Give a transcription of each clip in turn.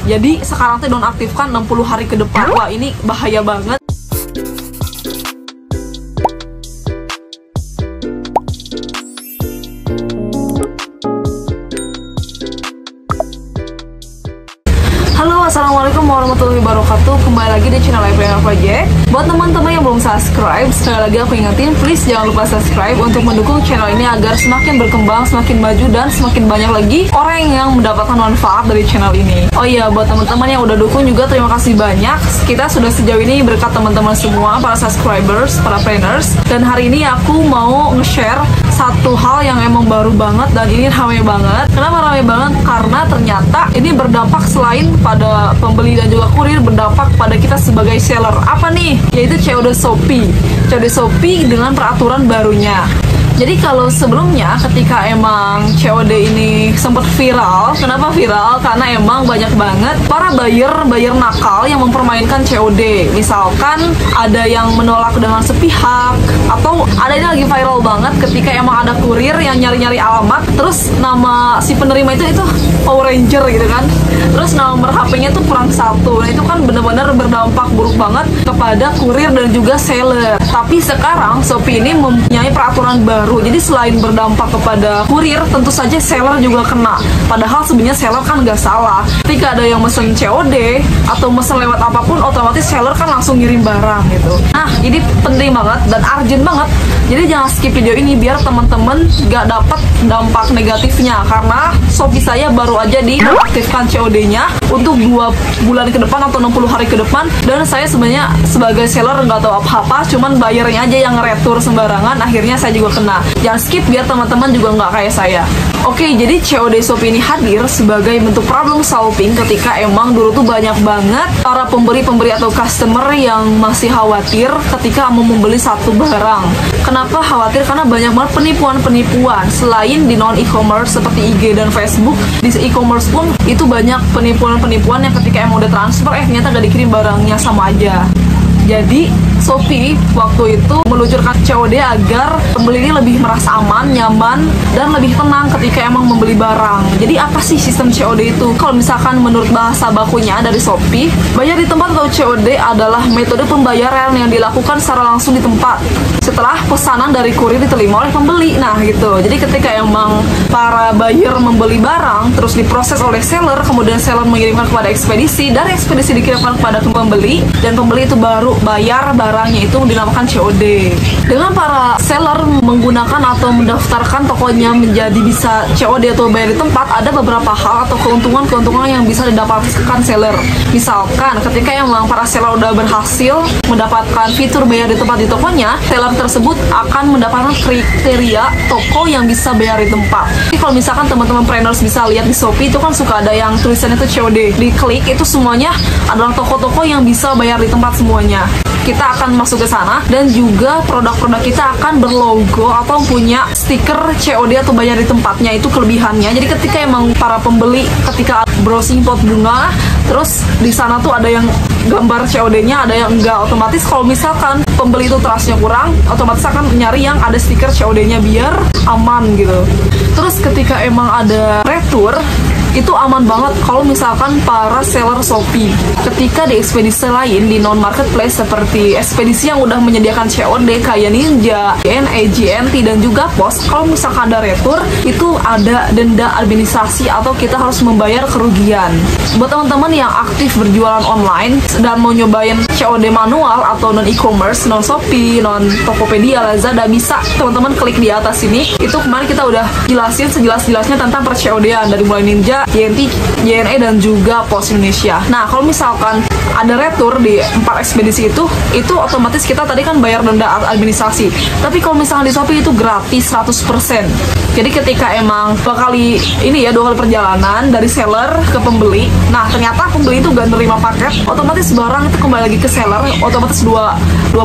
Jadi sekarang tuh nonaktifkan 60 hari ke depan. Wah, ini bahaya banget. Assalamualaikum warahmatullahi wabarakatuh. Kembali lagi di channel Live Project. Buat teman-teman yang belum subscribe, sekali lagi aku ingetin, please jangan lupa subscribe untuk mendukung channel ini agar semakin berkembang, semakin maju, dan semakin banyak lagi orang yang mendapatkan manfaat dari channel ini. Oh iya, buat teman-teman yang udah dukung juga terima kasih banyak. Kita sudah sejauh ini berkat teman-teman semua, para subscribers, para planners. Dan hari ini aku mau nge-share satu hal yang emang baru banget dan ini ramai banget. Kenapa ramai banget? Karena ternyata ini berdampak selain pada pembeli dan juga kurir, berdampak pada kita sebagai seller. Apa nih? Yaitu COD Shopee. COD Shopee dengan peraturan barunya. Jadi kalau sebelumnya ketika emang COD ini sempat viral, kenapa viral? Karena emang banyak banget para buyer nakal yang mempermainkan COD. Misalkan ada yang menolak dengan sepihak, atau ada ini lagi viral banget ketika emang ada kurir yang nyari-nyari alamat, terus nama si penerima itu Power Ranger gitu kan. Terus nomor HP-nya tuh kurang satu. Nah itu kan benar-benar berdampak buruk banget kepada kurir dan juga seller. Tapi sekarang Shopee ini mempunyai peraturan baru. Jadi selain berdampak kepada kurir, tentu saja seller juga kena. Padahal sebenarnya seller kan nggak salah. Ketika ada yang mesen COD atau mesen lewat apapun, otomatis seller kan langsung ngirim barang gitu. Nah, ini penting banget dan urgent banget. Jadi jangan skip video ini biar teman-teman nggak dapat dampak negatifnya. Karena Shopee saya baru aja diaktifkan COD-nya untuk 2 bulan ke depan atau 60 hari ke depan. Dan saya sebenarnya sebagai seller nggak tahu apa-apa, cuman bayarnya aja yang retur sembarangan. Akhirnya saya juga kena. Jangan skip biar teman-teman juga nggak kayak saya. Oke, jadi COD Shopee ini hadir sebagai bentuk problem solving ketika emang dulu tuh banyak banget para pembeli atau customer yang masih khawatir ketika mau membeli satu barang. Kenapa khawatir? Karena banyak banget penipuan-penipuan. Selain di non-e-commerce seperti IG dan Facebook, di e-commerce pun itu banyak penipuan-penipuan yang ketika emang udah transfer, ternyata gak dikirim barangnya sama aja. Jadi Shopee waktu itu meluncurkan COD agar pembeli ini lebih merasa aman, nyaman, dan lebih tenang ketika emang membeli barang. Jadi apa sih sistem COD itu? Kalau misalkan menurut bahasa bakunya dari Shopee, bayar di tempat atau COD adalah metode pembayaran yang dilakukan secara langsung di tempat setelah pesanan dari kurir diterima oleh pembeli. Nah gitu. Jadi ketika emang para buyer membeli barang, terus diproses oleh seller, kemudian seller mengirimkan kepada ekspedisi, dari ekspedisi dikirimkan kepada pembeli, dan pembeli itu baru bayar barangnya, itu dinamakan COD. Dengan para seller menggunakan atau mendaftarkan tokonya menjadi bisa COD atau bayar di tempat, ada beberapa hal atau keuntungan-keuntungan yang bisa didapatkan seller. Misalkan ketika emang para seller udah berhasil mendapatkan fitur bayar di tempat di tokonya, seller tersebut akan mendapatkan kriteria toko yang bisa bayar di tempat. Jadi kalau misalkan teman-teman planners bisa lihat di Shopee, itu kan suka ada yang tulisannya itu COD. Diklik itu semuanya adalah toko-toko yang bisa bayar di tempat semuanya. Kita akan masuk ke sana dan juga produk-produk kita akan berlogo atau punya stiker COD atau bayar di tempatnya. Itu kelebihannya. Jadi ketika emang para pembeli ketika browsing pot bunga, terus di sana tuh ada yang gambar COD-nya, ada yang enggak, otomatis kalau misalkan pembeli itu trustnya kurang, otomatis akan nyari yang ada stiker COD-nya biar aman gitu. Terus ketika emang ada retur, itu aman banget kalau misalkan para seller Shopee ketika di ekspedisi lain di non-marketplace seperti ekspedisi yang udah menyediakan COD kayak Ninja, JNE, JNT, dan juga Pos, kalau misalkan ada retur, itu ada denda administrasi atau kita harus membayar kerugian. Buat teman-teman yang aktif berjualan online dan mau nyobain COD manual atau non-e-commerce, non-Shopee, non-Tokopedia, Lazada, bisa teman-teman klik di atas ini. Itu kemarin kita udah jelasin sejelas-jelasnya tentang per-COD-an dari mulai Ninja, JNT, JNE, dan juga Pos Indonesia. Nah, kalau misalkan ada retur di 4 ekspedisi itu otomatis kita tadi kan bayar denda administrasi. Tapi kalau misalkan di Shopee itu gratis 100%. Jadi ketika emang 2 kali perjalanan dari seller ke pembeli, nah ternyata pembeli itu gak nerima paket, otomatis barang itu kembali lagi ke seller, otomatis dua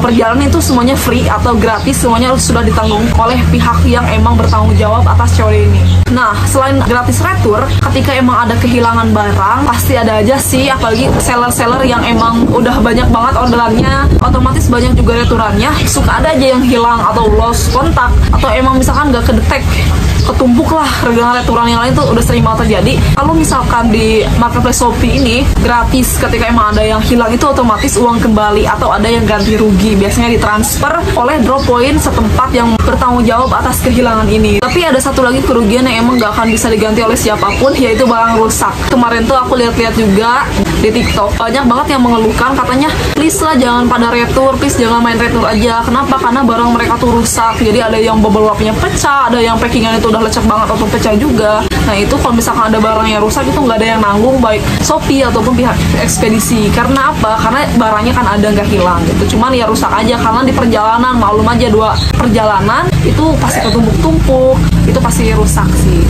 perjalanan itu semuanya free atau gratis, semuanya sudah ditanggung oleh pihak yang emang bertanggung jawab atas COD ini. Nah, selain gratis retur, ketika ketika emang ada kehilangan barang, pasti ada aja sih, apalagi seller-seller yang emang udah banyak banget orderannya, otomatis banyak juga returannya, suka ada aja yang hilang atau lost kontak, atau emang misalkan gak kedetek, ketumpuk lah dengan returan yang lain tuh udah sering banget terjadi. Kalau misalkan di marketplace Shopee ini gratis, ketika emang ada yang hilang itu otomatis uang kembali atau ada yang ganti rugi, biasanya ditransfer oleh drop point setempat yang bertanggung jawab atas kehilangan ini. Tapi ada satu lagi kerugian yang emang gak akan bisa diganti oleh siapapun, yaitu barang rusak. Kemarin tuh aku lihat-lihat juga di TikTok, banyak banget yang mengeluhkan, katanya please lah jangan pada retur, please jangan main retur aja. Kenapa? Karena barang mereka tuh rusak, jadi ada yang bubble wrapnya pecah, ada yang packingan itu udah lecek banget atau pecah juga. Nah itu kalau misalkan ada barang yang rusak itu nggak ada yang nanggung, baik Shopee ataupun pihak ekspedisi. Karena apa? Karena barangnya kan ada, nggak hilang gitu, cuman ya rusak aja. Karena di perjalanan, maklum aja 2 perjalanan itu pasti ketumpuk-tumpuk, itu pasti rusak sih.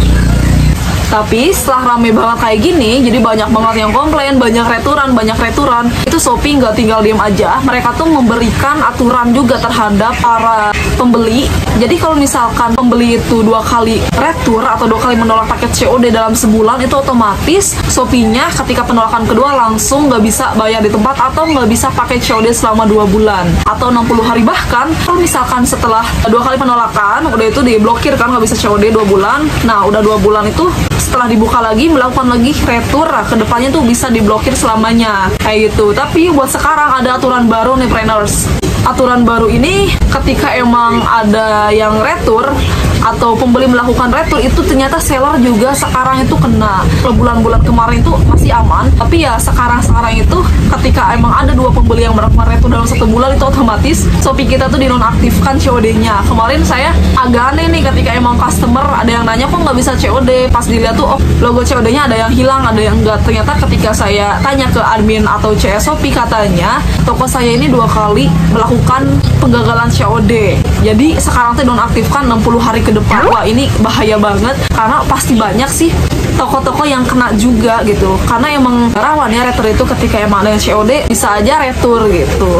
Tapi setelah rame banget kayak gini, jadi banyak banget yang komplain, banyak returan, itu Shopee nggak tinggal diem aja. Mereka tuh memberikan aturan juga terhadap para pembeli. Jadi kalau misalkan pembeli itu 2 kali retur atau 2 kali menolak paket COD dalam sebulan, itu otomatis Shopee-nya ketika penolakan kedua langsung nggak bisa bayar di tempat atau nggak bisa pakai COD selama 2 bulan atau 60 hari. Bahkan kalau misalkan setelah 2 kali penolakan udah itu diblokir kan, nggak bisa COD 2 bulan. Nah udah 2 bulan itu setelah dibuka lagi, melakukan lagi retur, kedepannya tuh bisa diblokir selamanya kayak gitu. Tapi buat sekarang ada aturan baru nih Preneurs. Aturan baru ini ketika emang ada yang retur atau pembeli melakukan retur, itu ternyata seller juga sekarang itu kena. Bulan-bulan kemarin itu masih aman, tapi ya sekarang itu ketika emang ada 2 pembeli yang melakukan retur dalam 1 bulan, itu otomatis Shopee kita tuh dinonaktifkan COD-nya. Kemarin saya agak aneh nih ketika emang customer ada yang nanya kok nggak bisa COD, pas dilihat tuh oh logo COD-nya ada yang hilang, ada yang enggak. Ternyata ketika saya tanya ke admin atau CS Shopee, katanya toko saya ini 2 kali melakukan penggagalan COD. Jadi sekarang tuh nonaktifkan 60 hari ke depan. Wah ini bahaya banget, karena pasti banyak sih toko-toko yang kena juga gitu. Karena emang rawan ya retur itu, ketika emang ada yang COD bisa aja retur gitu.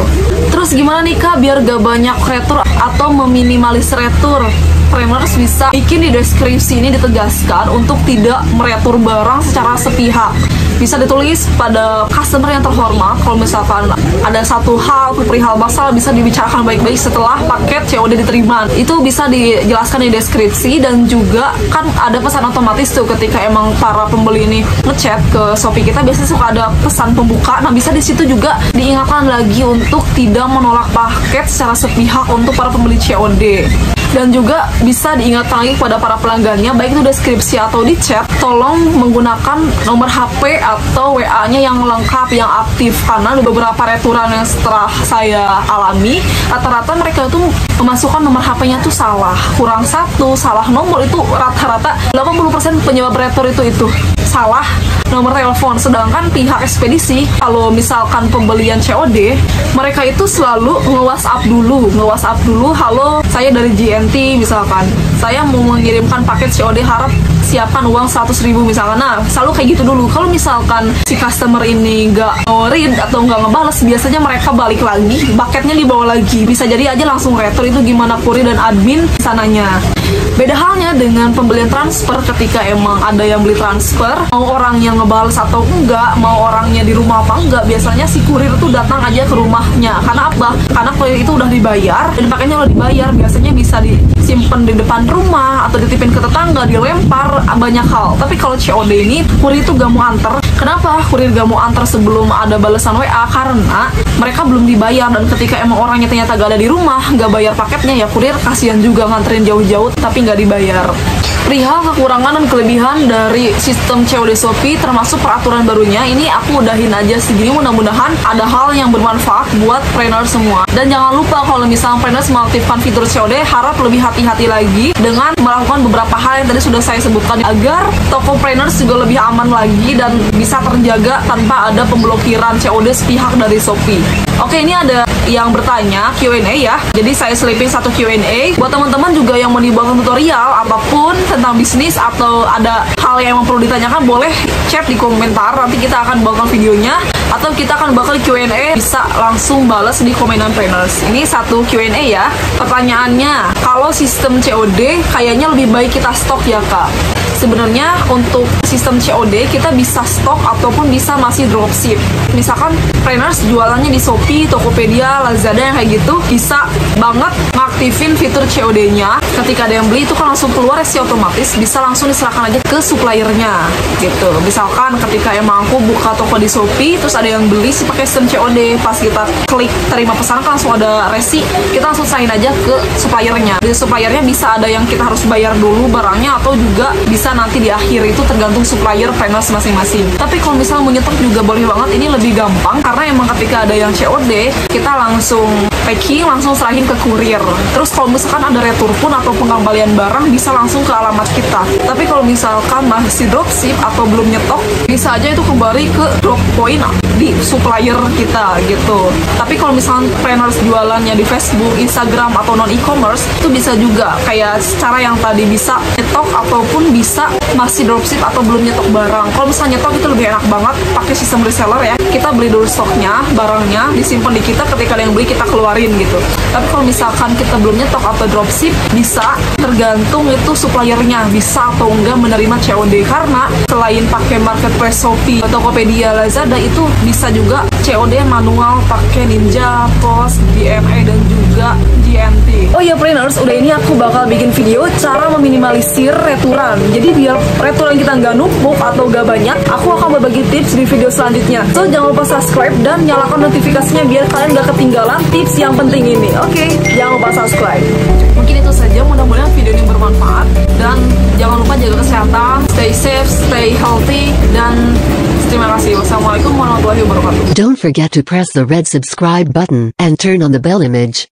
Terus gimana nih Kak biar gak banyak retur atau meminimalis retur? Preneurs bisa bikin di deskripsi ini ditegaskan untuk tidak meretur barang secara sepihak. Bisa ditulis pada customer yang terhormat, kalau misalkan ada satu hal perihal masalah bisa dibicarakan baik-baik setelah paket COD diterima. Itu bisa dijelaskan di deskripsi. Dan juga kan ada pesan otomatis tuh ketika emang para pembeli ini ngechat ke Shopee kita, biasanya suka ada pesan pembuka. Nah bisa di situ juga diingatkan lagi untuk tidak menolak paket secara sepihak untuk para pembeli COD. Dan juga bisa diingatkan lagi kepada para pelanggannya, baik itu deskripsi atau di chat, tolong menggunakan nomor HP atau WA-nya yang lengkap, yang aktif. Karena ada beberapa returan yang setelah saya alami, rata-rata mereka itu memasukkan nomor HP-nya tuh salah, kurang 1, salah nomor. Itu rata-rata 80% penyebab retur itu salah nomor telepon. Sedangkan pihak ekspedisi, kalau misalkan pembelian COD, mereka itu selalu nge-WhatsApp dulu, halo saya dari GNT misalkan, saya mau mengirimkan paket COD, harap siapkan uang 100.000 misalkan. Nah selalu kayak gitu dulu. Kalau misalkan si customer ini nggak read atau nggak ngebales, biasanya mereka balik lagi, paketnya dibawa lagi, bisa jadi aja langsung retur. Itu gimana kurir dan admin sananya. Beda halnya dengan pembelian transfer, ketika emang ada yang beli transfer, mau orang yang ngebales atau enggak, mau orangnya di rumah apa enggak, biasanya si kurir tuh datang aja ke rumahnya. Karena apa? Karena kurir itu udah dibayar dan paketnya udah dibayar, biasanya bisa disimpan di depan rumah atau dititipin ke tetangga, dilempar, banyak hal. Tapi kalau COD ini kurir itu gak mau anter. Kenapa kurir gak mau anter sebelum ada balasan WA? Karena mereka belum dibayar, dan ketika emang orangnya ternyata gak ada di rumah, gak bayar paketnya, ya kurir kasihan juga nganterin jauh-jauh tapi nggak dibayar. Perihal kekurangan dan kelebihan dari sistem COD Shopee termasuk peraturan barunya, ini aku udahin aja segini. Mudah-mudahan ada hal yang bermanfaat buat trainer semua. Dan jangan lupa kalau misalnya trainer mengaktifkan fitur COD, harap lebih hati-hati lagi dengan melakukan beberapa hal yang tadi sudah saya sebutkan, agar toko trainer juga lebih aman lagi dan bisa terjaga tanpa ada pemblokiran COD sepihak dari Shopee. Oke, ini ada yang bertanya Q&A ya. Jadi saya selipin satu Q&A buat teman-teman juga yang mau dibuat tutorial apapun tentang bisnis, atau ada hal yang perlu ditanyakan, boleh chat di komentar, nanti kita akan bawakan videonya. atau kita akan bakal Q&A, bisa langsung balas di komenan trainers. Ini satu Q&A ya. Pertanyaannya, kalau sistem COD kayaknya lebih baik kita stok ya kak? Sebenarnya untuk sistem COD kita bisa stok ataupun bisa masih dropship. Misalkan trainers jualannya di Shopee, Tokopedia, Lazada yang kayak gitu, bisa banget ngaktifin fitur COD-nya. Ketika ada yang beli itu kan langsung keluar resi otomatis, bisa langsung diserahkan aja ke suppliernya gitu. Misalkan ketika emang aku buka toko di Shopee, terus ada yang beli sih pakai sistem COD, pas kita klik terima pesanan kan langsung ada resi, kita langsung sign aja ke suppliernya. Di suppliernya bisa ada yang kita harus bayar dulu barangnya, atau juga bisa nanti di akhir, itu tergantung supplier trainers masing-masing. Tapi kalau misalnya mau nyetok juga boleh banget, ini lebih gampang karena emang ketika ada yang COD kita langsung packing, langsung serahin ke kurir. Terus kalau misalkan ada retur pun atau pengembalian barang bisa langsung ke alamat kita. Tapi kalau misalkan masih dropship atau belum nyetok, bisa aja itu kembali ke drop point di supplier kita gitu. Tapi kalau misalkan trainers jualannya di Facebook, Instagram atau non e-commerce, itu bisa juga kayak cara yang tadi, bisa nyetok ataupun bisa masih dropship atau belum nyetok barang. Kalau misalnya nyetok itu lebih enak banget pakai sistem reseller ya. Kita beli dulu stoknya, barangnya disimpan di kita, ketika ada yang beli kita keluarin gitu. Tapi kalau misalkan kita belum nyetok atau dropship, bisa tergantung itu suppliernya bisa atau enggak menerima COD. Karena selain pakai marketplace Shopee, Tokopedia, Lazada, itu bisa juga COD manual pakai Ninja, POS, DMA, dan juga GNT. Oh iya trainers, udah ini aku bakal bikin video cara meminimalisir returan. Jadi biar returan kita nggak numpuk atau nggak banyak, aku akan berbagi tips di video selanjutnya. So jangan lupa subscribe dan nyalakan notifikasinya biar kalian nggak ketinggalan tips yang penting ini. Oke, jangan lupa subscribe. Mungkin itu saja, mudah-mudahan video ini bermanfaat, dan jangan lupa jaga kesehatan, stay safe, stay healthy, dan terima kasih. Wassalamualaikum warahmatullahi wabarakatuh. Don't forget to press the red subscribe button and turn on the bell image.